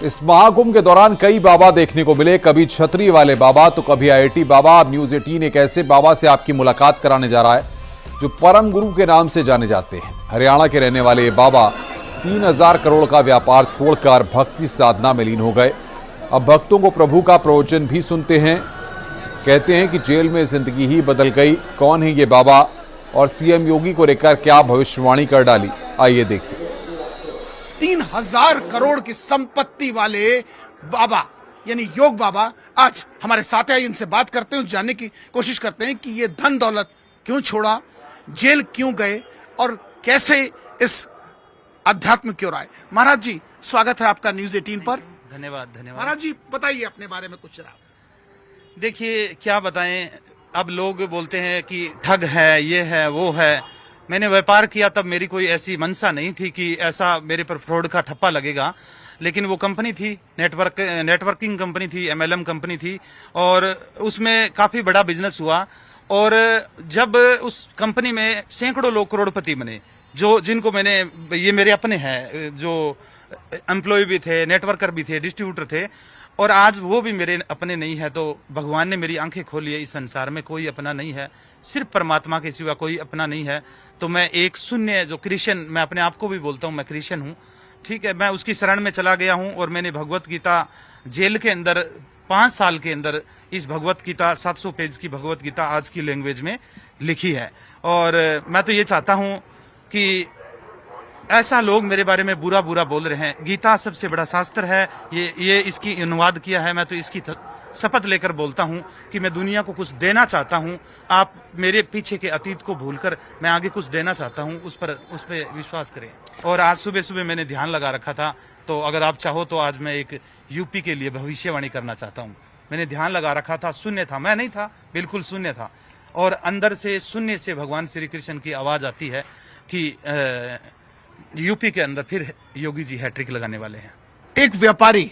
इस महाकुंभ के दौरान कई बाबा देखने को मिले, कभी छतरी वाले बाबा तो कभी आईआईटी बाबा। अब न्यूज 18 एक ऐसे बाबा से आपकी मुलाकात कराने जा रहा है जो परम गुरु के नाम से जाने जाते हैं। हरियाणा के रहने वाले ये बाबा 3000 करोड़ का व्यापार छोड़कर भक्ति साधना में लीन हो गए। अब भक्तों को प्रभु का प्रवचन भी सुनते हैं। कहते हैं कि जेल में जिंदगी ही बदल गई। कौन है ये बाबा और सीएम योगी को लेकर क्या भविष्यवाणी कर डाली, आइए देखिए। 3000 करोड़ की संपत्ति वाले बाबा यानी योग बाबा आज हमारे साथ हैं। इनसे बात करते हैं, जानने की कोशिश करते हैं कि ये धन दौलत क्यों छोड़ा, जेल क्यों गए और कैसे इस अध्यात्म क्यों आए। महाराज जी, स्वागत है आपका न्यूज 18 पर। धन्यवाद। महाराज जी, बताइए अपने बारे में कुछ जरा। देखिए, क्या बताएं, अब लोग बोलते हैं कि ठग है, ये है, वो है। मैंने व्यापार किया तब मेरी कोई ऐसी मंशा नहीं थी कि ऐसा मेरे पर फ्रॉड का ठप्पा लगेगा। लेकिन वो कंपनी थी, नेटवर्किंग कंपनी थी, एमएलएम कंपनी थी और उसमें काफी बड़ा बिजनेस हुआ। और जब उस कंपनी में सैकड़ों लोग करोड़पति बने, जिनको मैंने, ये मेरे अपने हैं, जो एम्प्लॉय भी थे, नेटवर्कर भी थे, डिस्ट्रीब्यूटर थे, और आज वो भी मेरे अपने नहीं है। तो भगवान ने मेरी आंखें खोली है, इस संसार में कोई अपना नहीं है, सिर्फ परमात्मा के सिवा कोई अपना नहीं है। तो मैं एक शून्य जो क्रिश्चियन, मैं अपने आप को भी बोलता हूँ मैं क्रिश्चियन हूँ, ठीक है, मैं उसकी शरण में चला गया हूँ। और मैंने भगवत गीता जेल के अंदर 5 साल के अंदर इस भगवत गीता 700 पेज की भगवत गीता आज की लैंग्वेज में लिखी है। और मैं तो ये चाहता हूँ कि ऐसा लोग मेरे बारे में बुरा बुरा बोल रहे हैं। गीता सबसे बड़ा शास्त्र है, ये इसकी अनुवाद किया है। मैं तो इसकी शपथ लेकर बोलता हूं कि मैं दुनिया को कुछ देना चाहता हूं। आप मेरे पीछे के अतीत को भूलकर मैं आगे कुछ देना चाहता हूं, उस पर विश्वास करें। और आज सुबह सुबह मैंने ध्यान लगा रखा था, तो अगर आप चाहो तो आज मैं एक यूपी के लिए भविष्यवाणी करना चाहता हूँ। मैंने ध्यान लगा रखा था, शून्य था, मैं नहीं था, बिल्कुल शून्य था। और अंदर से शून्य से भगवान श्री कृष्ण की आवाज आती है कि यूपी के अंदर फिर योगी जी हैट्रिक लगाने वाले हैं। एक व्यापारी,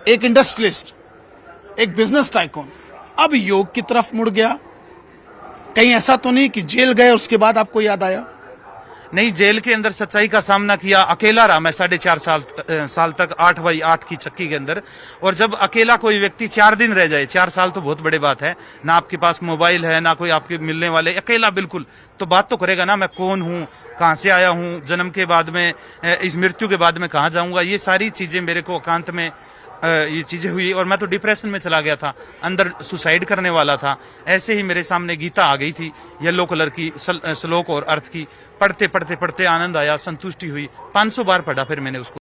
एक इंडस्ट्रियलिस्ट, एक बिजनेस टाइकून अब योग की तरफ मुड़ गया। कहीं ऐसा तो नहीं कि जेल गए उसके बाद आपको याद आया? नहीं, जेल के अंदर सच्चाई का सामना किया, अकेला रहा मैं 4.5 साल तक 8x8 की चक्की के अंदर। और जब अकेला कोई व्यक्ति 4 दिन रह जाए, 4 साल तो बहुत बड़ी बात है ना, आपके पास मोबाइल है ना कोई आपके मिलने वाले, अकेला बिल्कुल, तो बात तो करेगा ना, मैं कौन हूँ, कहाँ से आया हूँ, जन्म के बाद में, इस मृत्यु के बाद में कहाँ जाऊंगा। ये सारी चीजें मेरे को एकांत में ये चीजें हुई और मैं तो डिप्रेशन में चला गया था, अंदर सुसाइड करने वाला था। ऐसे ही मेरे सामने गीता आ गई थी, येलो कलर की, श्लोक और अर्थ की। पढ़ते पढ़ते पढ़ते आनंद आया, संतुष्टि हुई। 500 बार पढ़ा फिर मैंने उसको।